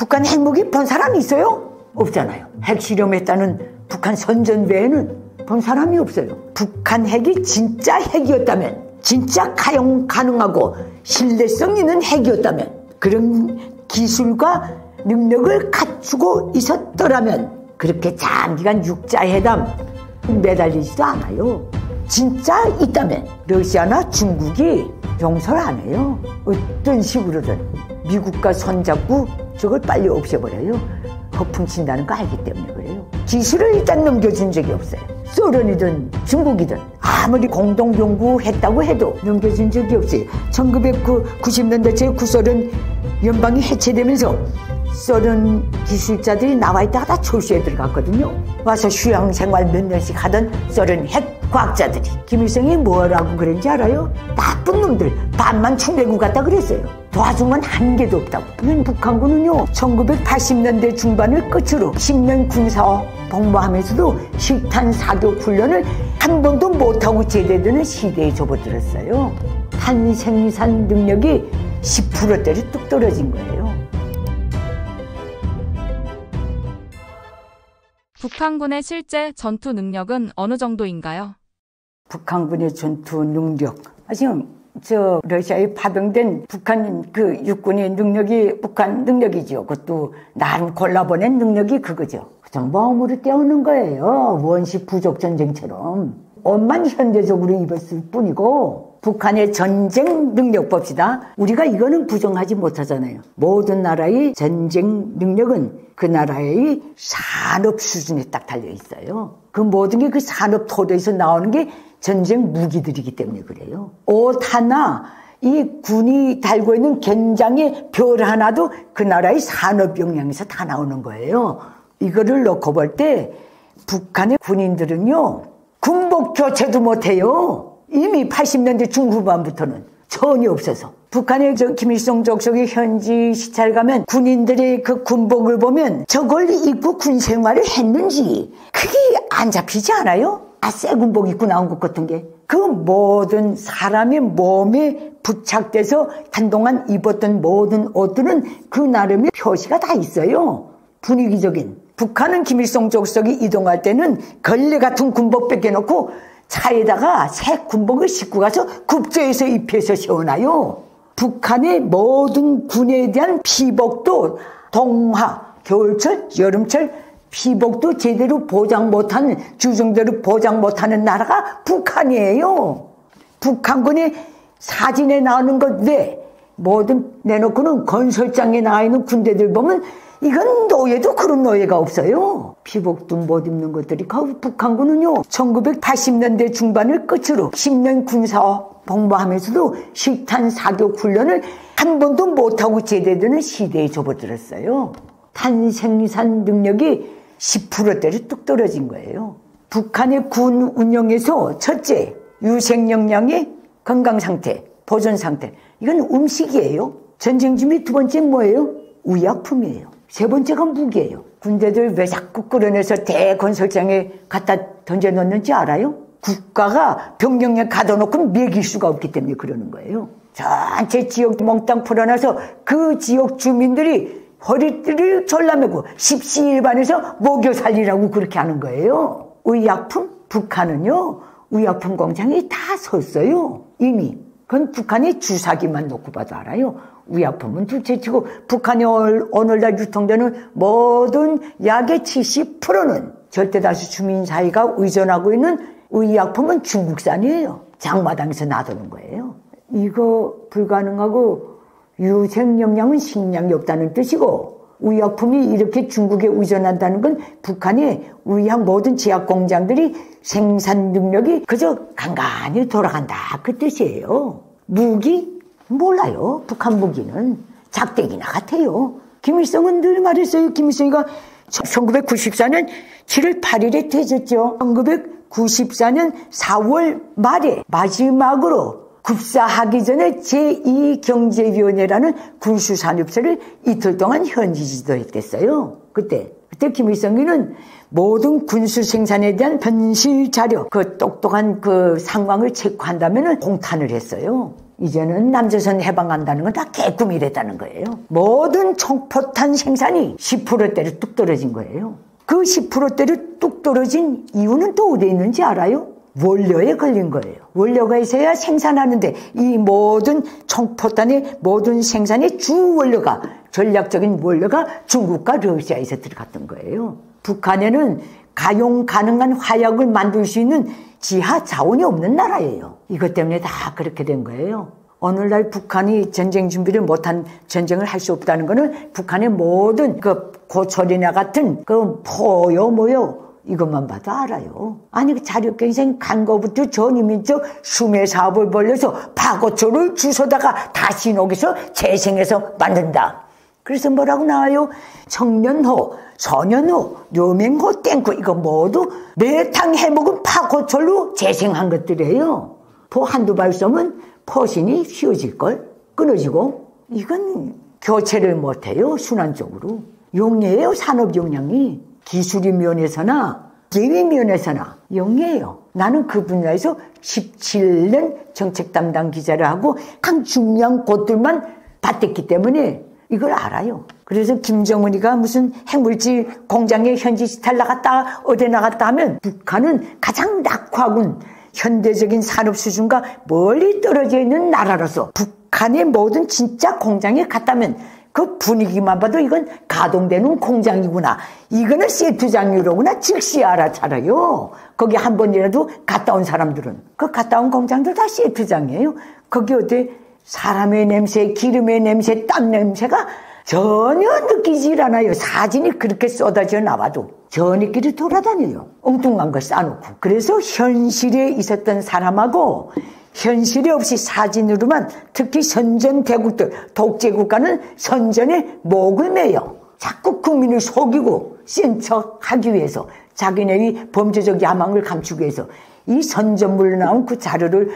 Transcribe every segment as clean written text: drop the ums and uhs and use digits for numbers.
북한 핵무기 본 사람이 있어요? 없잖아요. 핵실험했다는 북한 선전 외에는 본 사람이 없어요. 북한 핵이 진짜 핵이었다면, 진짜 가용 가능하고 신뢰성 있는 핵이었다면, 그런 기술과 능력을 갖추고 있었더라면 그렇게 장기간 육자회담 매달리지도 않아요. 진짜 있다면 러시아나 중국이 용서를 안 해요. 어떤 식으로든 미국과 손잡고 저걸 빨리 없애버려요. 허풍 친다는 거 알기 때문에 그래요. 기술을 일단 넘겨준 적이 없어요. 소련이든 중국이든 아무리 공동연구했다고 해도 넘겨준 적이 없어요. 1990년대 제 구소련 연방이 해체되면서 소련 기술자들이 나와 있다가 다 초시에 들어갔거든요. 와서 휴양생활 몇 년씩 하던 소련 핵과학자들이 김일성이 뭐라고 그랬는지 알아요? 나쁜 놈들, 반만 충내고 갔다 그랬어요. 도와준 건 한 개도 없다고. 북한군은요 1980년대 중반을 끝으로 10년 군사 복무하면서도 실탄 사격 훈련을 한 번도 못하고 제대되는 시대에 접어들었어요. 탄생산 능력이 10%대로 뚝 떨어진 거예요. 북한군의 실제 전투 능력은 어느 정도인가요? 북한군의 전투 능력. 지금 러시아에 파병된 북한 그 육군의 능력이 북한 능력이죠. 그것도 나름 골라보낸 능력이 그거죠. 좀 몸으로 때우는 거예요. 원시 부족 전쟁처럼. 옷만 현대적으로 입었을 뿐이고 북한의 전쟁 능력 봅시다. 우리가 이거는 부정하지 못하잖아요. 모든 나라의 전쟁 능력은 그 나라의 산업 수준에 딱 달려 있어요. 그 모든 게 그 산업 토대에서 나오는 게 전쟁 무기들이기 때문에 그래요. 옷 하나, 이 군이 달고 있는 견장의 별 하나도 그 나라의 산업 역량에서 다 나오는 거예요. 이거를 놓고 볼 때 북한의 군인들은요 군복 교체도 못해요. 이미 80년대 중후반부터는 전혀 없어서. 북한의 김일성 족속의 현지 시찰 가면 군인들의 그 군복을 보면 저걸 입고 군 생활을 했는지 그게 안 잡히지 않아요? 새 군복 입고 나온 것 같은 게. 그 모든 사람의 몸에 부착돼서 한동안 입었던 모든 옷들은 그 나름의 표시가 다 있어요. 분위기적인. 북한은 김일성 족속이 이동할 때는 걸레 같은 군복 뺏겨놓고 차에다가 새 군복을 싣고 가서 국제에서 입혀서 세워놔요. 북한의 모든 군에 대한 피복도 동하, 겨울철, 여름철 피복도 제대로 보장 못하는, 주정대로 보장 못하는 나라가 북한이에요. 북한군의 사진에 나오는 것 외에 모든 내놓고는 건설장에 나와 있는 군대들 보면 이건 노예도 그런 노예가 없어요. 피복도 못 입는 것들이. 북한군은요 1980년대 중반을 끝으로 10년 군사 복무하면서도 실탄 사격 훈련을 한 번도 못하고 제대되는 시대에 접어들었어요. 탄생산 능력이 10%대로 뚝 떨어진 거예요. 북한의 군 운영에서 첫째, 유생 역량의 건강 상태, 보존 상태. 이건 음식이에요. 전쟁 준비. 두 번째 뭐예요? 의약품이에요. 세 번째가 무기예요. 군대들 왜 자꾸 끌어내서 대건설장에 갖다 던져놓는지 알아요? 국가가 병력에 가둬놓고 먹일 수가 없기 때문에 그러는 거예요. 전체 지역 몽땅 풀어놔서 그 지역 주민들이 허리띠를 졸라매고 십시일반에서 먹여 살리라고 그렇게 하는 거예요. 의약품? 북한은요 의약품 공장이 다 섰어요. 이미. 그건 북한이 주사기만 놓고 봐도 알아요. 의약품은 둘째치고 북한에 오늘날 유통되는 모든 약의 70%는 절대다수 주민 사회가 의존하고 있는 의약품은 중국산이에요. 장마당에서 놔두는 거예요. 이거 불가능하고 유생 역량은 식량이 없다는 뜻이고 의약품이 이렇게 중국에 의존한다는 건 북한의 의학 모든 제약 공장들이 생산 능력이 그저 간간히 돌아간다 그 뜻이에요. 무기? 몰라요. 북한 무기는 작대기나 같아요. 김일성은 늘 말했어요. 김일성이가 1994년 7월 8일에 퇴졌죠. 1994년 4월 말에 마지막으로 급사하기 전에 제2경제위원회라는 군수산업체를 이틀 동안 현지 지도했댔어요. 그때 김일성이는 모든 군수 생산에 대한 변실 자료, 그 똑똑한 그 상황을 체크한다면은 공탄을 했어요. 이제는 남조선 해방한다는 건 다 개꿈이랬다는 거예요. 모든 총포탄 생산이 10%대로 뚝 떨어진 거예요. 그 10%대로 뚝 떨어진 이유는 또 어디에 있는지 알아요? 원료에 걸린 거예요. 원료가 있어야 생산하는데 이 모든 총포탄의 모든 생산의 주 원료가, 전략적인 원료가 중국과 러시아에서 들어갔던 거예요. 북한에는 가용 가능한 화약을 만들 수 있는 지하 자원이 없는 나라예요. 이것 때문에 다 그렇게 된 거예요. 오늘날 북한이 전쟁 준비를 못한, 전쟁을 할 수 없다는 거는 북한의 모든 그 고철이나 같은 그 포요 뭐요 이것만 봐도 알아요. 아니 그 자력갱생 간 거부터 전이민족 수매 사업을 벌려서 파고초를 주워다가 다시 녹여서 재생해서 만든다. 그래서 뭐라고 나와요? 청년호, 소년호, 료맹호, 땡코 이거 모두 매탕 해먹은 파고철로 재생한 것들이에요. 포 한두 발 쏘면 포신이 휘어질걸? 끊어지고. 이건 교체를 못해요. 순환적으로. 용이에요. 산업 용량이. 기술의 면에서나 계획 면에서나 용이에요. 나는 그 분야에서 17년 정책 담당 기자를 하고 강 중요한 곳들만 봤댔기 때문에 이걸 알아요. 그래서 김정은이가 무슨 핵물질 공장에 현지 시탈 나갔다 어디 나갔다 하면 북한은 가장 낙후하군 현대적인 산업 수준과 멀리 떨어져 있는 나라로서 북한의 모든 진짜 공장에 갔다면 그 분위기만 봐도 이건 가동되는 공장이구나. 이거는 세트장이로구나. 즉시 알아차려요. 거기 한 번이라도 갔다 온 사람들은. 그 갔다 온 공장들 다 세트장이에요. 거기 어디 사람의 냄새, 기름의 냄새, 땀 냄새가 전혀 느끼질 않아요. 사진이 그렇게 쏟아져 나와도. 전이끼리 돌아다녀요. 엉뚱한 걸 싸놓고. 그래서 현실에 있었던 사람하고 현실이 없이 사진으로만 특히 선전 대국들, 독재국가는 선전에 목을 매요. 자꾸 국민을 속이고 센 척하기 위해서 자기네의 범죄적 야망을 감추기 위해서 이 선전물로 나온 그 자료를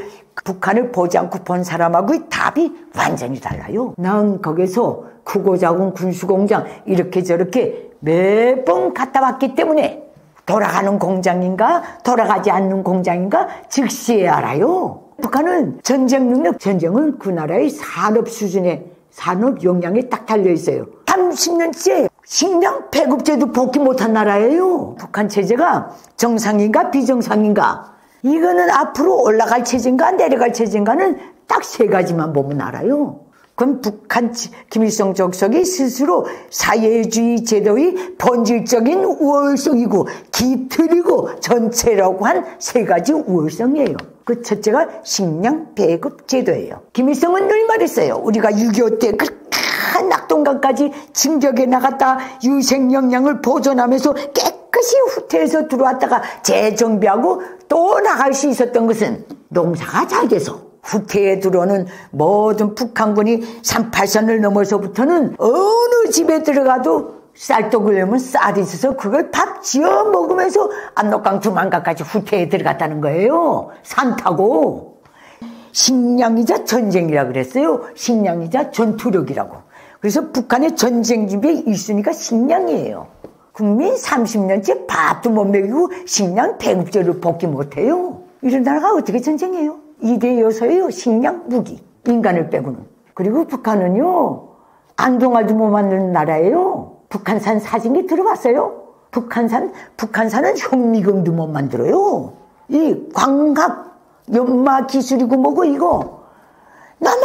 북한을 보지 않고 본 사람하고의 답이 완전히 달라요. 난 거기서 크고 작은 군수공장 이렇게 저렇게 매번 갔다 왔기 때문에 돌아가는 공장인가 돌아가지 않는 공장인가 즉시에 알아요. 북한은 전쟁 능력, 전쟁은 그 나라의 산업 수준에 산업 역량에 딱 달려있어요. 30년째 식량 배급제도 복귀 못한 나라예요. 북한 체제가 정상인가 비정상인가 이거는 앞으로 올라갈 체제인가 내려갈 체제인가는 딱 세 가지만 보면 알아요. 그럼 북한 김일성 주석이 스스로 사회주의 제도의 본질적인 우월성이고 기틀이고 전체라고 한 세 가지 우월성이에요. 그 첫째가 식량 배급 제도예요. 김일성은 늘 말했어요. 우리가 6.25 때 큰 낙동강까지 진격에 나갔다 유생 역량을 보존하면서 깨끗이 후퇴해서 들어왔다가 재정비하고 또 나갈 수 있었던 것은 농사가 잘 돼서 후퇴에 들어오는 모든 북한군이 38선을 넘어서부터는 어느 집에 들어가도 쌀떡을 내면 쌀이 있어서 그걸 밥 지어 먹으면서 압록강 두만강까지 후퇴에 들어갔다는 거예요. 산 타고. 식량이자 전쟁이라 그랬어요. 식량이자 전투력이라고. 그래서 북한의 전쟁 준비의 1순위가 식량이에요. 국민 30년째 밥도 못 먹이고 식량 배급제를 복귀 못해요. 이런 나라가 어떻게 전쟁해요? 2대 요소예요. 식량, 무기. 인간을 빼고는. 그리고 북한은요. 안동알도 못 만드는 나라예요. 북한산 사진이 들어봤어요? 북한산은 현미경도 못 만들어요. 이 광학 연마 기술이고 뭐고 이거 너무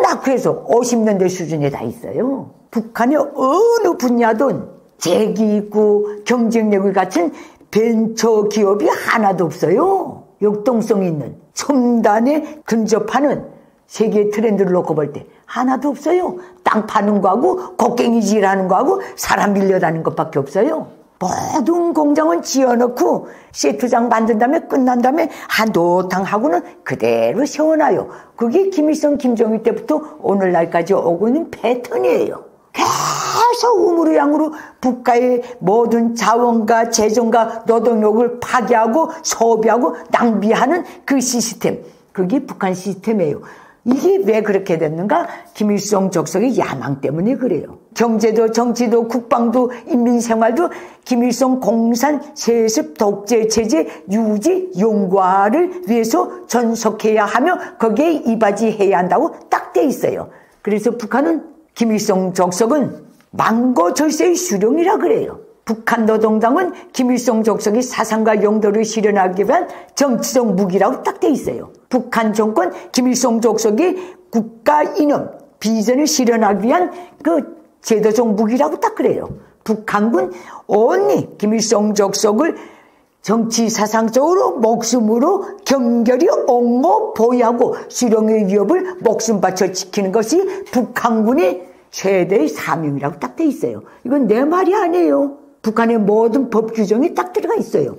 낙후해서 50년대 수준에 다 있어요. 북한의 어느 분야든 재기 있고 경쟁력을 갖춘 벤처 기업이 하나도 없어요. 역동성 있는 첨단에 근접하는 세계 트렌드를 놓고 볼 때 하나도 없어요. 땅 파는 거하고 곡괭이질하는 거하고 사람 밀려다니는 것밖에 없어요. 모든 공장은 지어놓고 세트장 만든 다음에 끝난 다음에 한도탕하고는 그대로 세워놔요. 그게 김일성, 김정일 때부터 오늘날까지 오고 있는 패턴이에요. 계속 우물우 양으로 국가의 모든 자원과 재정과 노동력을 파괴하고 소비하고 낭비하는 그 시스템. 그게 북한 시스템이에요. 이게 왜 그렇게 됐는가? 김일성 족속의 야망 때문에 그래요. 경제도 정치도 국방도 인민생활도 김일성 공산 세습 독재 체제 유지 용과를 위해서 전속해야 하며 거기에 이바지해야 한다고 딱 돼 있어요. 그래서 북한은 김일성 족속은 망고절세의 수령이라 그래요. 북한 노동당은 김일성 족속의 사상과 용도를 실현하기 위한 정치적 무기라고 딱 돼 있어요. 북한 정권 김일성 족속의 국가 이념 비전을 실현하기 위한 그 제도적 무기라고 딱 그래요. 북한군 온리 김일성 족속을 정치 사상적으로 목숨으로 경결히 옹호 보유하고 수령의 위협을 목숨 바쳐 지키는 것이 북한군의 최대의 사명이라고 딱 돼 있어요. 이건 내 말이 아니에요. 북한의 모든 법 규정이 딱 들어가 있어요.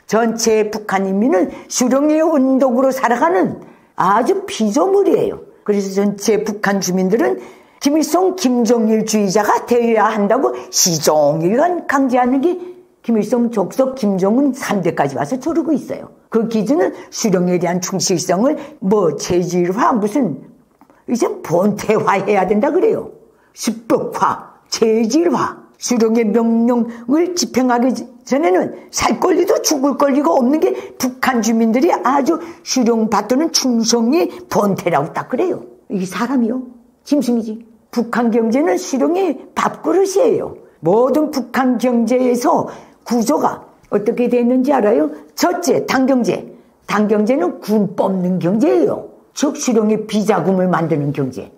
전체 북한 인민은 수령의 운동으로 살아가는 아주 피조물이에요. 그래서 전체 북한 주민들은 김일성 김정일주의자가 되어야 한다고 시종일관 강제하는 게 김일성 족속 김정은 3대까지 와서 저러고 있어요. 그 기준은 수령에 대한 충실성을 체질화 무슨 이제 본태화해야 된다 그래요. 습법화, 체질화, 수령의 명령을 집행하기 전에는 살 권리도 죽을 권리가 없는 게 북한 주민들이 아주 수령 받드는 충성이 본태라고 딱 그래요. 이게 사람이요? 짐승이지. 북한 경제는 수령의 밥그릇이에요. 모든 북한 경제에서 구조가 어떻게 됐는지 알아요? 첫째, 당경제. 당경제는 군 뽑는 경제예요. 즉 수령의 비자금을 만드는 경제.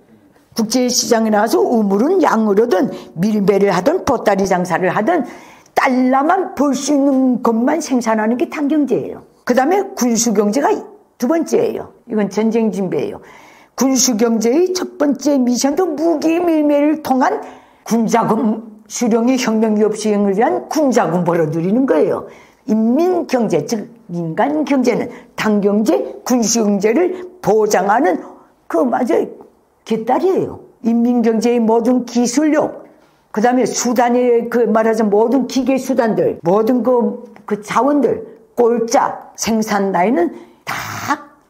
국제시장에 나와서 우물은 양으로든 밀배를 하든 보따리 장사를 하든 달러만 벌 수 있는 것만 생산하는 게 당경제예요. 그 다음에 군수경제가 두 번째예요. 이건 전쟁 준비예요. 군수경제의 첫 번째 미션도 무기 밀매를 통한 군자금 수령의 혁명기업 수행을 위한 군자금 벌어들이는 거예요. 인민경제, 즉 인간경제는 당경제, 군수경제를 보장하는 깃다리예요. 인민경제의 모든 기술력, 그 다음에 수단의 말하자면 모든 기계수단들, 모든 그 자원들, 꼴짝, 생산 라인은 다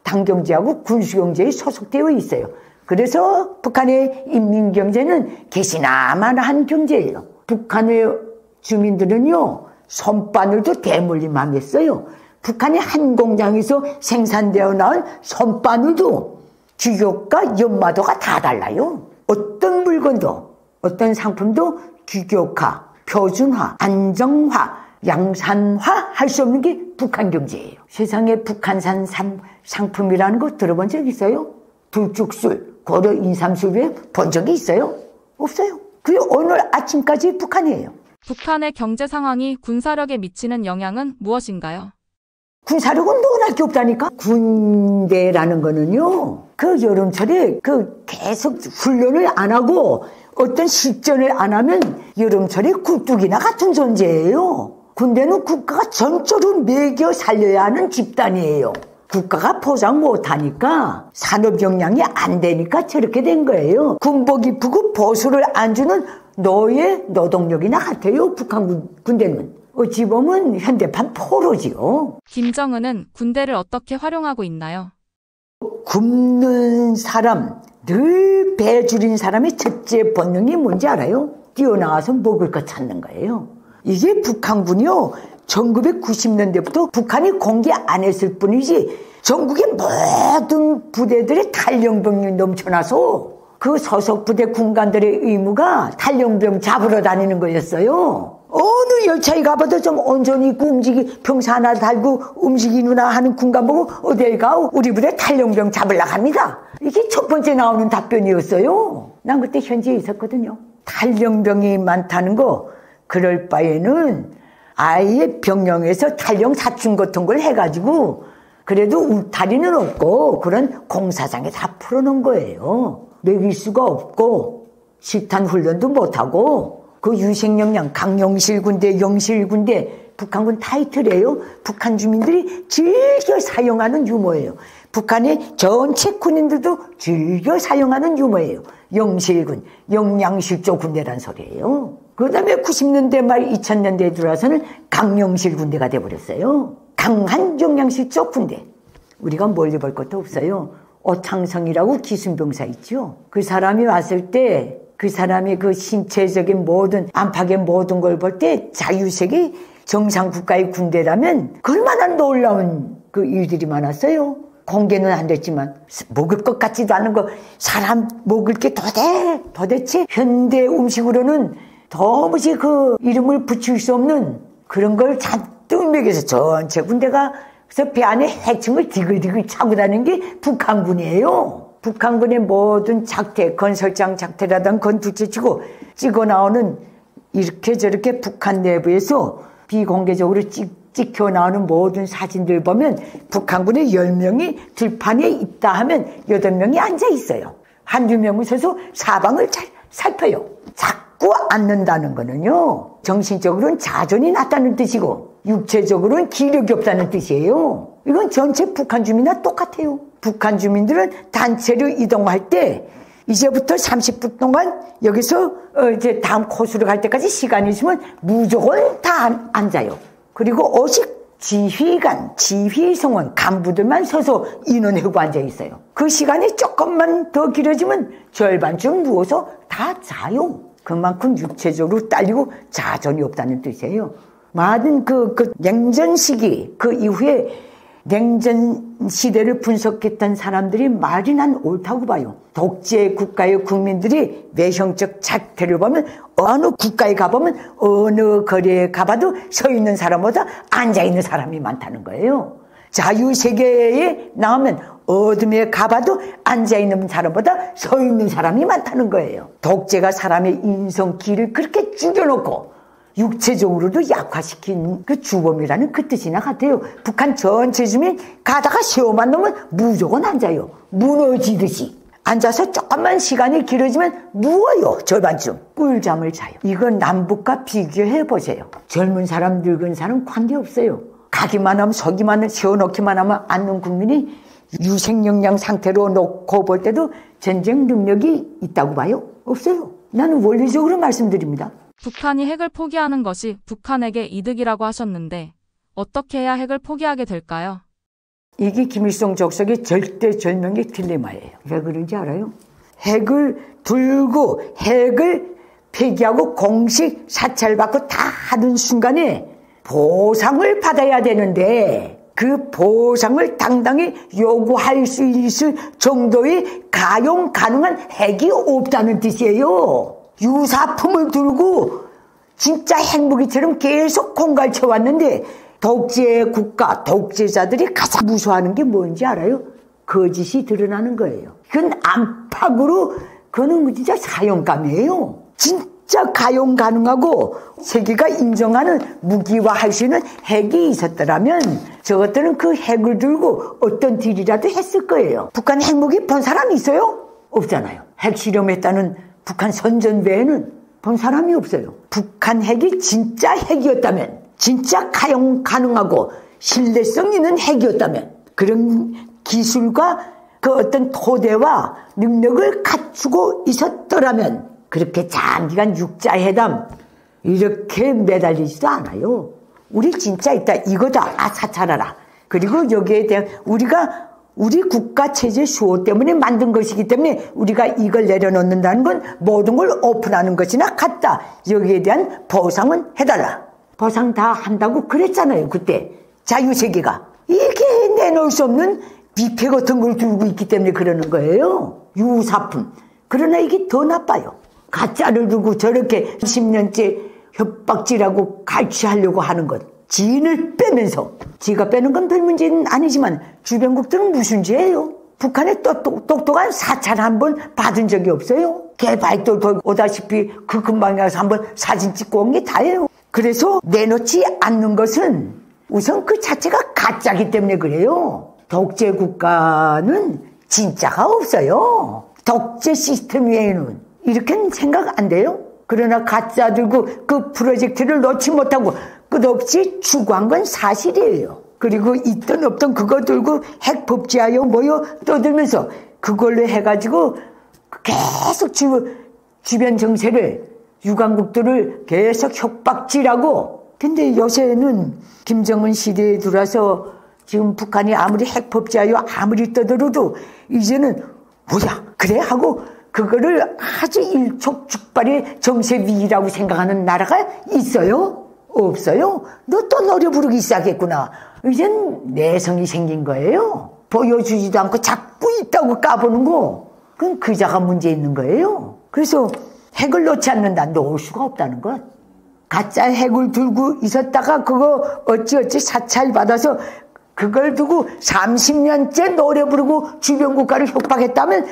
당경제하고 군수경제에 소속되어 있어요. 그래서 북한의 인민경제는 개시나마나한 경제예요. 북한의 주민들은요, 손바늘도 대물림하겠어요. 북한의 한 공장에서 생산되어 나온 손바늘도 규격과 연마도가 다 달라요. 어떤 물건도, 어떤 상품도 규격화, 표준화, 안정화, 양산화 할 수 없는 게 북한 경제예요. 세상에 북한산 상품이라는 거 들어본 적 있어요? 불죽술, 고려 인삼술 외에 본 적이 있어요? 없어요. 그게 오늘 아침까지 북한이에요. 북한의 경제 상황이 군사력에 미치는 영향은 무엇인가요? 군사력은 논할 게 없다니까. 군대라는 거는요, 그 여름철에 계속 훈련을 안 하고 어떤 실전을 안 하면 여름철에 굴뚝이나 같은 존재예요. 군대는 국가가 전적으로 매겨 살려야 하는 집단이에요. 국가가 보장 못하니까 산업 역량이 안 되니까 저렇게 된 거예요. 군복 입고 보수를 안 주는 노예 노동력이나 같아요. 북한 군대는. 어찌 보면 현대판 포로지요. 김정은은 군대를 어떻게 활용하고 있나요? 굶는 사람, 늘 배 줄인 사람의 첫째 본능이 뭔지 알아요? 뛰어나와서 먹을 거 찾는 거예요. 이게 북한군이요, 1990년대부터 북한이 공개 안 했을 뿐이지 전국의 모든 부대들의 탈영병이 넘쳐나서 그 소속 부대 군관들의 의무가 탈영병 잡으러 다니는 거였어요. 어느 열차에 가봐도 좀 온전히 있고 병사 하나 달고 움직이누나 하는 군관 보고 어딜 가오? 우리 부대 탈영병 잡으려고 합니다. 이게 첫 번째 나오는 답변이었어요. 난 그때 현지에 있었거든요. 탈영병이 많다는 거, 그럴 바에는 아예 병영에서 탈영 사춘 같은 걸 해가지고 그래도 울타리는 없고 그런 공사장에 다 풀어놓은 거예요. 먹일 수가 없고 식탄 훈련도 못하고 그 유생역량 강영실 군대, 영실 군대, 북한군 타이틀이에요. 북한 주민들이 즐겨 사용하는 유머예요. 북한의 전체 군인들도 즐겨 사용하는 유머예요. 영실군, 영양실조 군대란 소리예요. 그 다음에 90년대 말 2000년대에 들어와서는 강영실 군대가 돼버렸어요. 강한 영양실조 군대. 우리가 멀리 볼 것도 없어요. 오창성이라고 기순병사 있죠. 그 사람이 왔을 때 그 사람이 그 신체적인 모든 안팎의 모든 걸 볼 때 자유색이 정상 국가의 군대라면 얼마나 놀라운 그 일들이 많았어요. 공개는 안 됐지만 먹을 것 같지도 않은 거 사람 먹을 게 도대체 현대 음식으로는 도무지 그 이름을 붙일 수 없는 그런 걸 잔뜩 먹여서 전체 군대가 그래서 배 안에 해충을 디글디글 차고 다니는 게 북한군이에요. 북한군의 모든 작태, 건설장 작태라든 건 둘째치고 찍어 나오는 이렇게 저렇게 북한 내부에서 비공개적으로 찍혀 나오는 모든 사진들 보면 북한군의 10명이 들판에 있다 하면 8명이 앉아 있어요. 한두 명은 서서 사방을 잘 살펴요. 자꾸 앉는다는 거는요, 정신적으로는 자존이 낮다는 뜻이고 육체적으로는 기력이 없다는 뜻이에요. 이건 전체 북한 주민이나 똑같아요. 북한 주민들은 단체로 이동할 때 이제부터 30분 동안 여기서 이제 다음 코스로 갈 때까지 시간이 있으면 무조건 다 앉아요. 오직 지휘관, 지휘성원, 간부들만 서서 인원하고 앉아 있어요. 그 시간이 조금만 더 길어지면 절반쯤 누워서 다 자요. 그만큼 육체적으로 딸리고 자존이 없다는 뜻이에요. 많은 그 냉전 시기, 그 이후에 냉전 시대를 분석했던 사람들이 말이 난 옳다고 봐요. 독재 국가의 국민들이 외형적 작태를 보면 어느 국가에 가보면 어느 거리에 가봐도 서 있는 사람보다 앉아 있는 사람이 많다는 거예요. 자유세계에 나오면 어둠에 가봐도 앉아 있는 사람보다 서 있는 사람이 많다는 거예요. 독재가 사람의 인성기를 그렇게 죽여놓고 육체적으로도 약화시킨 그 주범이라는 그 뜻이나 같아요. 북한 전체 주민 가다가 세워만 놓으면 무조건 앉아요. 무너지듯이. 앉아서 조금만 시간이 길어지면 누워요. 절반쯤. 꿀잠을 자요. 이건 남북과 비교해 보세요. 젊은 사람, 늙은 사람 관계없어요. 가기만 하면 서기만 세워놓기만 하면 앉는 국민이 유생영양 상태로 놓고 볼 때도 전쟁 능력이 있다고 봐요? 없어요. 나는 원리적으로 말씀드립니다. 북한이 핵을 포기하는 것이 북한에게 이득이라고 하셨는데 어떻게 해야 핵을 포기하게 될까요? 이게 김일성 족속의 절대절명의 딜레마예요. 왜 그런지 알아요? 핵을 들고 핵을 폐기하고 공식 사찰받고 다 하는 순간에 보상을 받아야 되는데 그 보상을 당당히 요구할 수 있을 정도의 가용 가능한 핵이 없다는 뜻이에요. 유사품을 들고 진짜 핵무기처럼 계속 공갈쳐 왔는데 독재 국가, 독재자들이 가장 무서워하는 게 뭔지 알아요? 거짓이 드러나는 거예요. 그건 안팎으로, 그거는 진짜 사용감이에요. 진짜 가용 가능하고 세계가 인정하는 무기화할 수 있는 핵이 있었더라면 저것들은 그 핵을 들고 어떤 딜이라도 했을 거예요. 북한 핵무기 본 사람이 있어요? 없잖아요. 핵 실험했다는 북한 선전 외에는 본 사람이 없어요. 북한 핵이 진짜 핵이었다면, 진짜 가용 가능하고 신뢰성 있는 핵이었다면, 그런 기술과 그 어떤 토대와 능력을 갖추고 있었더라면 그렇게 장기간 육자회담 이렇게 매달리지도 않아요. 우리 진짜 있다, 이거다, 사찰하라. 그리고 여기에 대한 우리 국가 체제 수호 때문에 만든 것이기 때문에 우리가 이걸 내려놓는다는 건 모든 걸 오픈하는 것이나 같다. 여기에 대한 보상은 해달라. 보상 다 한다고 그랬잖아요, 그때. 자유세계가. 이게 내놓을 수 없는 비패 같은 걸 들고 있기 때문에 그러는 거예요. 유사품. 그러나 이게 더 나빠요. 가짜를 두고 저렇게 10년째 협박질하고 갈취하려고 하는 것. 지인을 빼면서, 지가 빼는 건 별 문제는 아니지만 주변국들은 무슨 죄예요? 북한에 똑똑한 사찰 한번 받은 적이 없어요. 개발도 오다시피 그 근방에 가서 한번 사진 찍고 온 게 다예요. 그래서 내놓지 않는 것은 우선 그 자체가 가짜기 때문에 그래요. 독재 국가는 진짜가 없어요. 독재 시스템 외에는. 이렇게는 생각 안 돼요? 그러나 가짜 들고 그 프로젝트를 놓지 못하고 끝없이 추구한 건 사실이에요. 그리고 있던 없던 그거 들고 핵 법제하여 모여 떠들면서 그걸로 해가지고 계속 주변 정세를, 유관국들을 계속 협박질하고. 근데 요새는 김정은 시대에 들어와서 지금 북한이 아무리 핵법제하여 아무리 떠들어도 이제는 뭐야 그래 하고 그거를 아주 일촉즉발의 정세위기라고 생각하는 나라가 있어요? 없어요? 너 또 노래 부르기 시작했구나. 이젠 내성이 생긴 거예요. 보여주지도 않고 자꾸 있다고 까보는 거. 그건 그자가 문제 있는 거예요. 그래서 핵을 놓지 않는다. 놓을 수가 없다는 것. 가짜 핵을 들고 있었다가 그거 어찌어찌 사찰 받아서 그걸 두고 30년째 노래 부르고 주변 국가를 협박했다면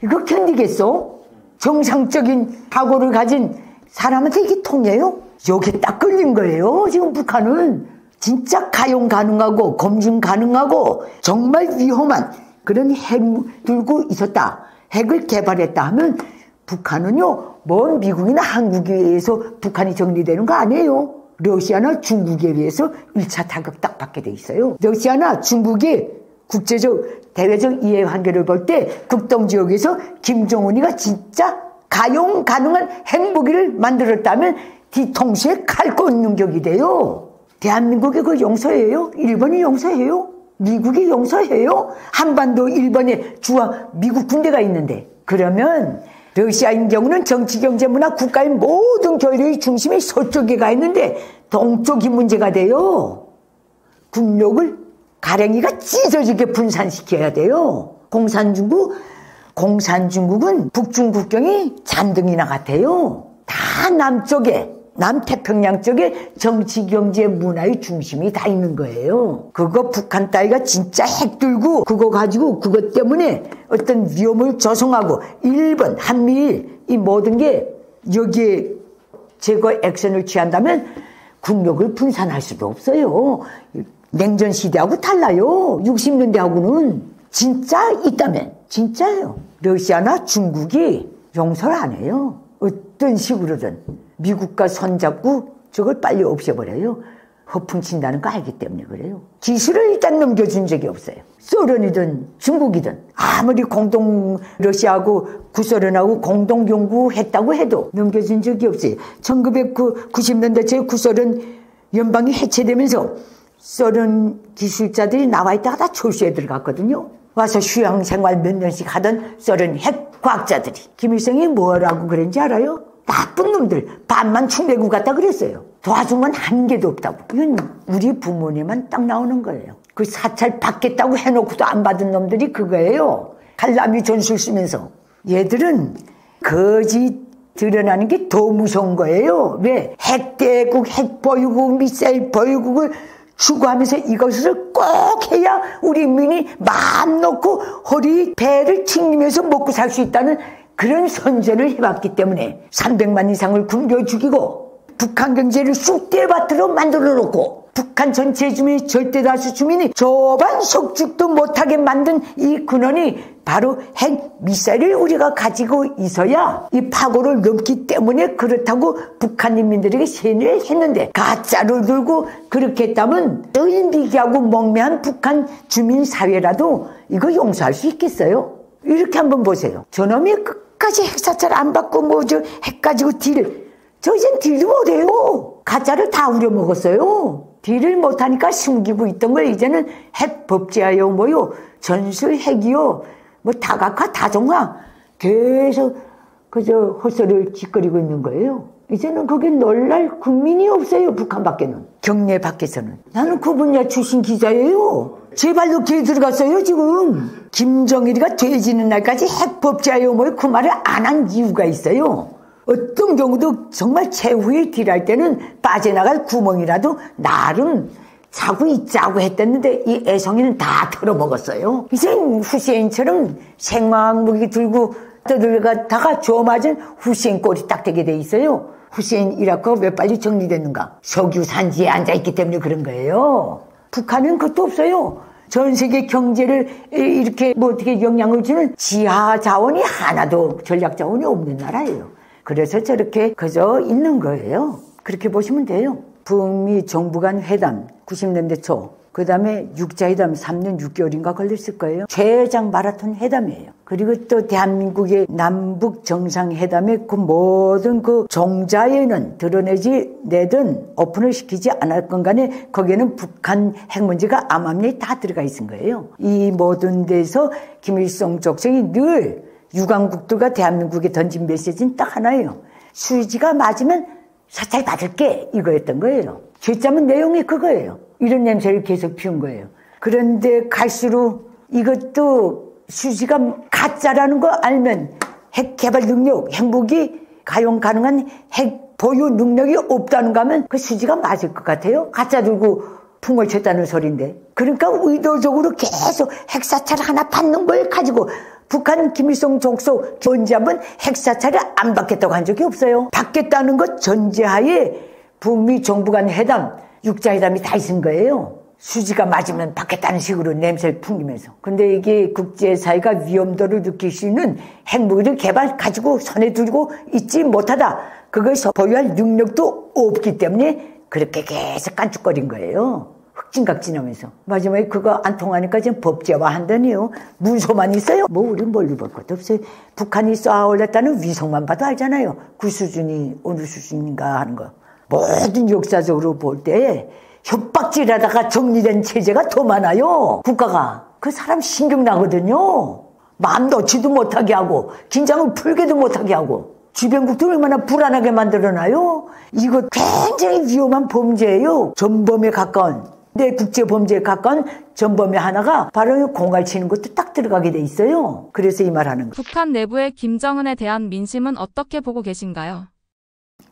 이거 견디겠어? 정상적인 각오를 가진 사람한테 이게 통해요? 여기 딱 걸린 거예요. 지금 북한은 진짜 가용 가능하고 검증 가능하고 정말 위험한 그런 핵 들고 있었다. 핵을 개발했다 하면 북한은요, 뭔 미국이나 한국에 의해서 북한이 정리되는 거 아니에요. 러시아나 중국에 의해서 1차 타격 딱 받게 돼 있어요. 러시아나 중국의 국제적, 대외적 이해관계를 볼 때 극동지역에서 김정은이가 진짜 가용 가능한 핵무기를 만들었다면 뒤통수에 칼 꽂는 격이 돼요. 대한민국이 그걸 용서해요? 일본이 용서해요? 미국이 용서해요? 한반도 일본에 주와 미국 군대가 있는데. 그러면 러시아인 경우는 정치, 경제, 문화, 국가의 모든 교류의 중심이 서쪽에 가 있는데 동쪽이 문제가 돼요. 국력을 가랭이가 찢어지게 분산시켜야 돼요. 공산중국은 북중 국경이 잔등이나 같아요. 다 남쪽에, 남태평양 쪽에 정치, 경제, 문화의 중심이 다 있는 거예요. 그거 북한 따위가 진짜 핵 들고 그거 가지고 그것 때문에 어떤 위험을 조성하고 일본, 한미일 이 모든 게 여기에 제거 액션을 취한다면 국력을 분산할 수도 없어요. 냉전 시대하고 달라요. 60년대하고는 진짜 있다면 진짜예요. 러시아나 중국이 용서를 안 해요. 어떤 식으로든 미국과 손잡고 저걸 빨리 없애버려요. 허풍친다는 거 알기 때문에 그래요. 기술을 일단 넘겨준 적이 없어요. 소련이든 중국이든 아무리 공동 러시아하고 구소련하고 공동 연구했다고 해도 넘겨준 적이 없어요. 1990년대 제 구소련 연방이 해체되면서 소련 기술자들이 나와 있다가 다 철수에 들어갔거든요. 와서 휴양 생활 몇 년씩 하던 소련 핵 과학자들이 김일성이 뭐라고 그랬는지 알아요? 나쁜 놈들 반만 축내고 갔다 그랬어요. 도와준 건 한 개도 없다고. 이건 우리 부모님만 딱 나오는 거예요. 그 사찰 받겠다고 해놓고도 안 받은 놈들이 그거예요. 칼라미 전술 쓰면서. 얘들은 거짓 드러나는 게 더 무서운 거예요. 왜? 핵대국, 핵보유국, 미사일 보유국을 추구하면서 이것을 꼭 해야 우리 민이 마음 놓고 허리 배를 튕기면서 먹고 살 수 있다는 그런 선전을 해왔기 때문에 300만 이상을 굶겨 죽이고 북한 경제를 쑥대밭으로 만들어 놓고 북한 전체 주민이 절대 다수 주민이 저반 석죽도 못하게 만든 이 근원이 바로 핵 미사일을 우리가 가지고 있어야 이 파고를 넘기 때문에 그렇다고 북한 인민들에게 세뇌를 했는데 가짜를 들고 그렇게 했다면 늘 미개하고 멍매한 북한 주민 사회라도 이거 용서할 수 있겠어요? 이렇게 한번 보세요. 저놈이 끝까지 핵사찰 안 받고 뭐 저 핵 가지고 저 이젠 딜도 못해요. 가짜를 다 우려먹었어요. 딜을 못하니까 숨기고 있던 걸 이제는 핵 법제하여 뭐요 전술 핵이요 뭐 다각화 다종화 계속 그저 헛소리를 짓거리고 있는 거예요. 이제는 거기 놀랄 국민이 없어요. 북한 밖에는. 경례 밖에서는. 나는 그 분야 출신 기자예요. 제 발로 길 들어갔어요 지금. 김정일이가 돼지는 날까지 핵 법제하여 뭐 그 말을 안 한 이유가 있어요. 어떤 경우도 정말 최후의 딜할 때는 빠져나갈 구멍이라도 나름 자고 있자고 했댔는데 이 애송이는 다 털어먹었어요. 이제 후세인처럼 생화학무기 들고 떠들어가다가 조 맞은 후세인 꼴이 딱 되게 돼 있어요. 후세인 이라크가 왜 빨리 정리됐는가? 석유 산지에 앉아있기 때문에 그런 거예요. 북한은 그것도 없어요. 전 세계 경제를 이렇게 뭐 어떻게 영향을 주는 지하 자원이 하나도 전략 자원이 없는 나라예요. 그래서 저렇게 그저 있는 거예요. 그렇게 보시면 돼요. 북미 정부 간 회담 90년대 초 그 다음에 6자회담 3년 6개월인가 걸렸을 거예요. 최장 마라톤 회담이에요. 그리고 또 대한민국의 남북 정상회담의 그 모든 그 종자에는 드러내지 내든 오픈을 시키지 않았건 간에 거기에는 북한 핵 문제가 암암리에 다 들어가 있은 거예요. 이 모든 데서 김일성 족속이 늘 유관국들과 대한민국에 던진 메시지는 딱 하나예요. 수지가 맞으면 사찰 받을게, 이거였던 거예요. 죄짜면 내용이 그거예요. 이런 냄새를 계속 피운 거예요. 그런데 갈수록 이것도 수지가 가짜라는 거 알면 핵 개발 능력, 핵무기 가용 가능한 핵 보유 능력이 없다는 거 하면 그 수지가 맞을 것 같아요. 가짜 들고 풍을 쳤다는 소리인데. 그러니까 의도적으로 계속 핵사찰 하나 받는 걸 가지고 북한 김일성 족속 언제 한번 핵사찰을 안 받겠다고 한 적이 없어요. 받겠다는 것 전제하에 북미 정부 간 회담, 6자회담이 다 있은 거예요. 수지가 맞으면 받겠다는 식으로 냄새를 풍기면서. 근데 이게 국제사회가 위험도를 느낄 수 있는 핵무기를 가지고 손에 들고 있지 못하다. 그걸 보유할 능력도 없기 때문에 그렇게 계속 깐죽거린 거예요. 흑진각진하면서. 마지막에 그거 안 통하니까 지금 법제화 한다니요. 문서만 있어요. 뭐 우리 멀리 볼 것도 없어요. 북한이 쏘아 올렸다는 위성만 봐도 알잖아요. 그 수준이 어느 수준인가 하는 거. 모든 역사적으로 볼 때 협박질하다가 정리된 체제가 더 많아요. 국가가. 그 사람 신경 나거든요. 마음 놓지도 못하게 하고 긴장을 풀게도 못하게 하고 주변국들 얼마나 불안하게 만들어놔요. 이거 굉장히 위험한 범죄예요. 전범에 가까운. 내 국제범죄에 가까운 전범의 하나가 바로 공갈 치는 것도 딱 들어가게 돼 있어요. 그래서 이 말하는 거예요. 북한 내부의 김정은에 대한 민심은 어떻게 보고 계신가요?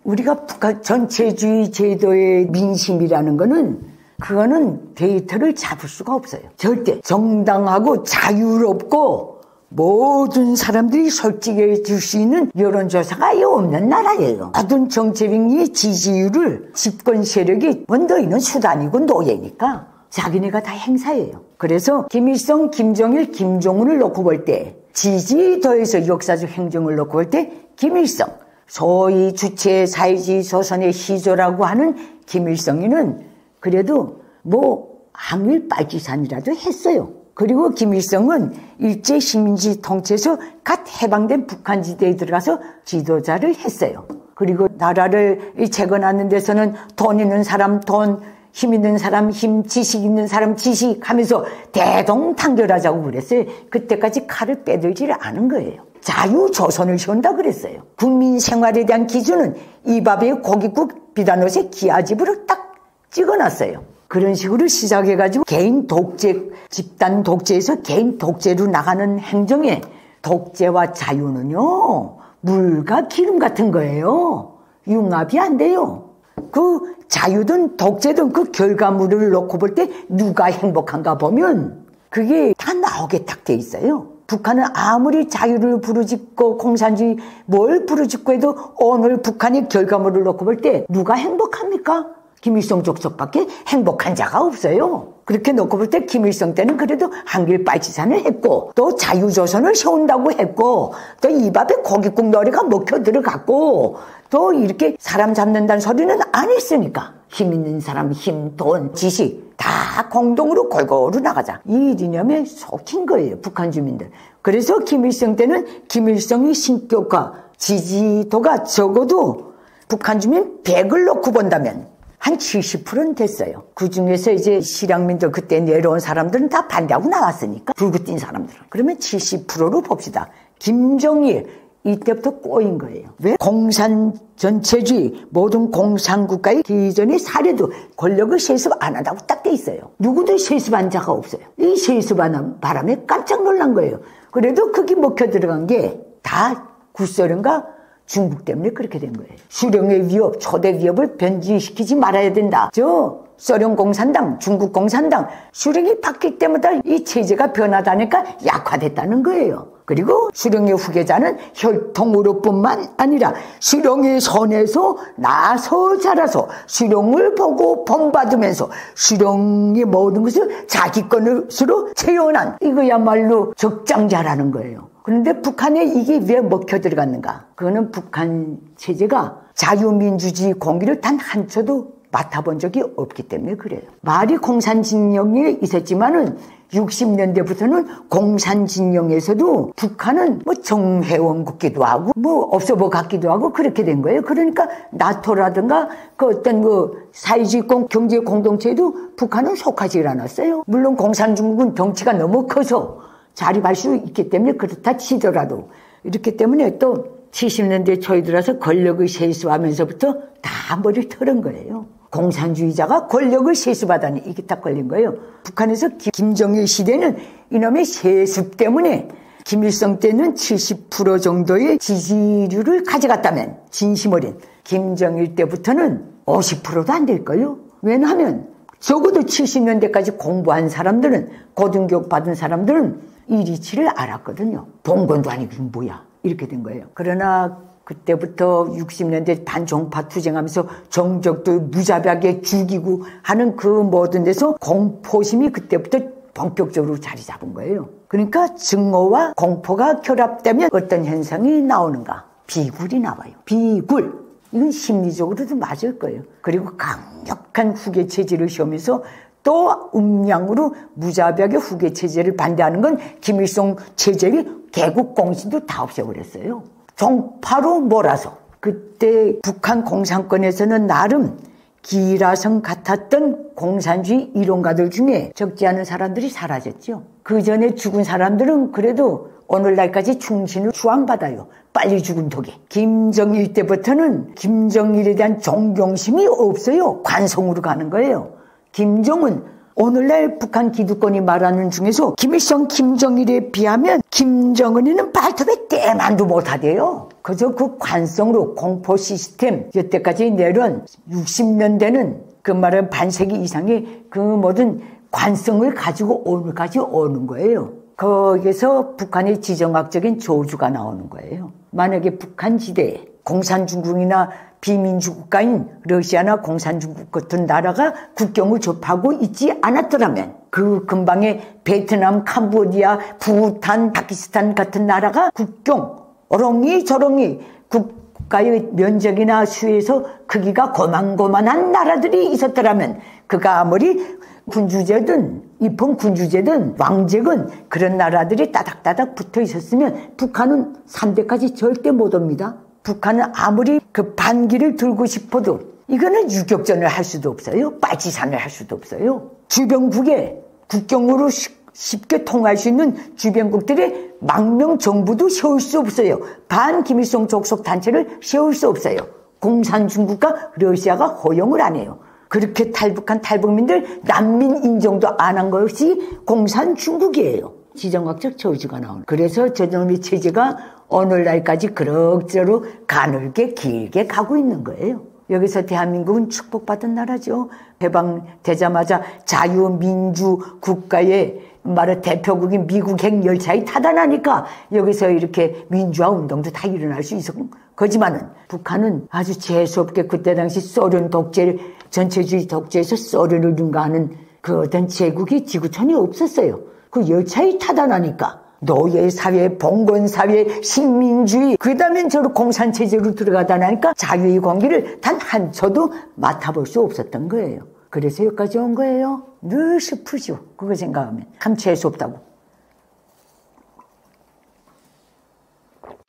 우리가 북한 전체주의 제도의 민심이라는 거는 그거는 데이터를 잡을 수가 없어요. 절대 정당하고 자유롭고 모든 사람들이 솔직해질 수 있는 여론조사가 아예 없는 나라예요. 모든 정치인의 지지율을 집권 세력이 원더있는 수단이고 노예니까 자기네가 다 행사예요. 그래서 김일성, 김정일, 김정은을 놓고 볼 때 지지도에서 역사적 행정을 놓고 볼 때 김일성, 소위 주체 사회주의 조선의 시조라고 하는 김일성이는 그래도 뭐 항일 빨치산이라도 했어요. 그리고 김일성은 일제 식민지 통치에서 갓 해방된 북한 지대에 들어가서 지도자를 했어요. 그리고 나라를 재건하는 데서는 돈 있는 사람 돈, 힘 있는 사람 힘, 지식 있는 사람 지식 하면서 대동단결하자고 그랬어요. 그때까지 칼을 빼들지를 않은 거예요. 자유조선을 세운다 그랬어요. 국민 생활에 대한 기준은 이 밥에 고깃국 비단옷에 기아집으로 딱 찍어놨어요. 그런 식으로 시작해가지고 개인 독재, 집단 독재에서 개인 독재로 나가는 행정에 독재와 자유는요, 물과 기름 같은 거예요. 융합이 안 돼요. 그 자유든 독재든 그 결과물을 놓고 볼 때 누가 행복한가 보면 그게 다 나오게 딱 돼 있어요. 북한은 아무리 자유를 부르짖고 공산주의 뭘 부르짖고 해도 오늘 북한의 결과물을 놓고 볼 때 누가 행복합니까? 김일성 족속밖에 행복한 자가 없어요. 그렇게 놓고 볼 때 김일성 때는 그래도 한길 빨치산을 했고 또 자유조선을 세운다고 했고 또 이 밥에 고깃국 놀이가 먹혀 들어갔고 또 이렇게 사람 잡는다는 소리는 안 했으니까 힘 있는 사람 힘, 돈, 지식 다 공동으로 골고루 나가자. 이 이념에 속힌 거예요. 북한 주민들. 그래서 김일성 때는 김일성의 신격과 지지도가 적어도 북한 주민 100을 놓고 본다면 한 70%는 됐어요. 그 중에서 이제 실향민들 그때 내려온 사람들은 다 반대하고 나왔으니까 불구 뛴 사람들은. 그러면 70%로 봅시다. 김정일 이때부터 꼬인 거예요. 왜? 공산 전체주의 모든 공산국가의 기존의 사례도 권력을 세습 안 한다고 딱 돼 있어요. 누구도 세습한 자가 없어요. 이 세습하는 바람에 깜짝 놀란 거예요. 그래도 그게 먹혀 들어간 게 다 구소련과 중국 때문에 그렇게 된 거예요. 수령의 위협, 초대 위협을 변질시키지 말아야 된다. 저 소련 공산당, 중국 공산당 수령이 바뀔 때마다 이 체제가 변하다니까 약화됐다는 거예요. 그리고 수령의 후계자는 혈통으로뿐만 아니라 수령의 손에서 나서 자라서 수령을 보고 본받으면서 수령의 모든 것을 자기 것으로 채워난 이거야말로 적장자라는 거예요. 그런데 북한에 이게 왜 먹혀 들어갔는가? 그거는 북한 체제가 자유민주주의 공기를 단 한 초도 맡아본 적이 없기 때문에 그래요. 말이 공산진영에 있었지만은 60년대부터는 공산진영에서도 북한은 뭐 정회원 같기도 하고 뭐 없어 보 같기도 하고 그렇게 된 거예요. 그러니까 나토라든가 그 어떤 그 사회주의 경제 공동체에도 북한은 속하지 않았어요. 물론 공산중국은 덩치가 너무 커서 자립할 수 있기 때문에 그렇다 치더라도 이렇기 때문에 또 70년대 초에 들어서 권력을 세수하면서부터 다 머리를 털은 거예요. 공산주의자가 권력을 세수받아니 이게 딱 걸린 거예요. 북한에서 김정일 시대는 이놈의 세습 때문에 김일성 때는 70% 정도의 지지율을 가져갔다면 진심 어린 김정일 때부터는 50%도 안 될 거예요. 왜냐하면 적어도 70년대까지 공부한 사람들은 고등교육 받은 사람들은 이 이치를 알았거든요. 봉건도 아니고 뭐야 이렇게 된 거예요. 그러나 그때부터 60년대 반종파 투쟁하면서 정적도 무자비하게 죽이고 하는 그 모든 데서 공포심이 그때부터 본격적으로 자리 잡은 거예요. 그러니까 증오와 공포가 결합되면 어떤 현상이 나오는가? 비굴이 나와요. 비굴. 이건 심리적으로도 맞을 거예요. 그리고 강력한 후계체제를 시험해서 또 음양으로 무자비하게 후계체제를 반대하는 건 김일성 체제의 개국공신도 다 없애버렸어요. 종파로 몰아서 그때 북한 공산권에서는 나름 기라성 같았던 공산주의 이론가들 중에 적지 않은 사람들이 사라졌죠. 그 전에 죽은 사람들은 그래도 오늘날까지 충신을 추앙받아요. 빨리 죽은 덕에. 김정일 때부터는 김정일에 대한 존경심이 없어요. 관성으로 가는 거예요. 김정은 오늘날 북한 기득권이 말하는 중에서 김일성, 김정일에 비하면 김정은이는 발톱에 때만도 못하대요. 그저 그 관성으로 공포 시스템 여태까지 내려온 60년대는 그 말은 반세기 이상의 그 모든 관성을 가지고 오늘까지 오는 거예요. 거기서 북한의 지정학적인 저주가 나오는 거예요. 만약에 북한 지대에 공산중국이나 비민주 국가인 러시아나 공산중국 같은 나라가 국경을 접하고 있지 않았더라면 그 근방에 베트남, 캄보디아, 부탄, 파키스탄 같은 나라가 국경 어렁이 저렁이 국가의 면적이나 수에서 크기가 고만고만한 나라들이 있었더라면 그가 아무리 군주제든 입헌 군주제든 왕제든 그런 나라들이 따닥따닥 붙어 있었으면 북한은 3대까지 절대 못 옵니다. 북한은 아무리 그 반기를 들고 싶어도 이거는 유격전을 할 수도 없어요. 빨치산을 할 수도 없어요. 주변국에 국경으로 쉽게 통할 수 있는 주변국들의 망명 정부도 세울 수 없어요. 반김일성 족속 단체를 세울 수 없어요. 공산중국과 러시아가 허용을 안 해요. 그렇게 탈북한 탈북민들 난민 인정도 안 한 것이 공산중국이에요. 지정학적 저주가 나오는. 그래서 저놈의 체제가 오늘날까지 그럭저럭 가늘게 길게 가고 있는 거예요. 여기서 대한민국은 축복받은 나라죠. 해방되자마자 자유민주 국가의 말을 대표국인 미국행 열차에 타다 나니까 여기서 이렇게 민주화 운동도 다 일어날 수 있었고, 거지만은 북한은 아주 재수없게 그때 당시 소련 독재, 전체주의 독재에서 소련을 능가하는 그 어떤 제국이 지구촌이 없었어요. 그 열차에 타다 나니까 노예사회, 봉건사회, 식민주의, 그 다음엔 저로 공산체제로 들어가다 나니까 자유의 공기를 단 한 초도 맡아볼 수 없었던 거예요. 그래서 여기까지 온 거예요. 늘 슬프죠. 그거 생각하면. 참 재수없다고.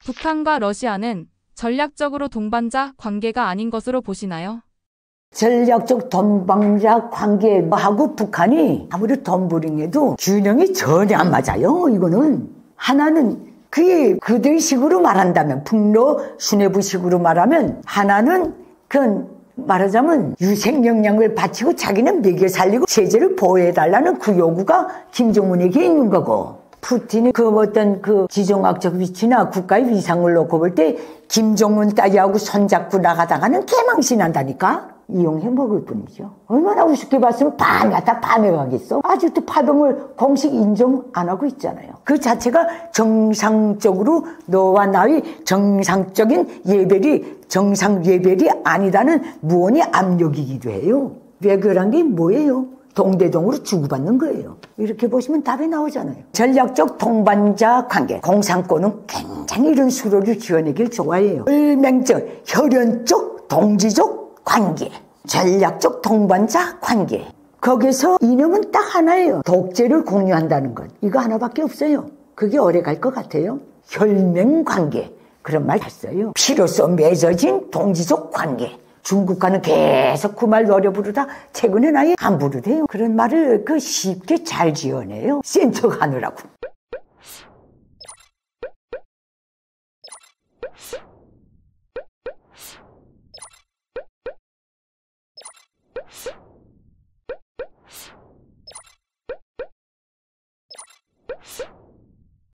북한과 러시아는 전략적으로 동반자 관계가 아닌 것으로 보시나요? 전략적 동반자 관계하고 북한이 아무리 덤부링해도 균형이 전혀 안 맞아요. 이거는 하나는 그게 그들식으로 말한다면 북러 수뇌부식으로 말하면 하나는 그건 말하자면 유색 영향을 바치고 자기는 먹여 살리고 체제를 보호해달라는 그 요구가 김정은에게 있는 거고, 푸틴이 그 어떤 그 지정학적 위치나 국가의 위상을 놓고 볼 때 김정은 따위하고 손잡고 나가다가는 개망신한다니까. 이용해 먹을 뿐이죠. 얼마나 우습게 봤으면 밤에다 밤에 가겠어. 아직도 파병을 공식 인정 안 하고 있잖아요. 그 자체가 정상적으로 너와 나의 정상적인 예배리, 정상 예배리 아니다는 무언의 압력이기도 해요. 외교란 게 뭐예요? 동대동으로 주고받는 거예요. 이렇게 보시면 답이 나오잖아요. 전략적 동반자 관계. 공산권은 굉장히 이런 수로를 지어내길 좋아해요. 일맹적, 혈연적, 동지적 관계. 전략적 동반자 관계. 거기서 이념은 딱 하나예요. 독재를 공유한다는 것. 이거 하나밖에 없어요. 그게 오래 갈 것 같아요. 혈맹관계. 그런 말 했어요. 피로써 맺어진 동지적 관계. 중국과는 계속 그 말 노려 부르다 최근엔 아예 안 부르대요. 그런 말을 쉽게 잘 지어내요. 센 척 하느라고.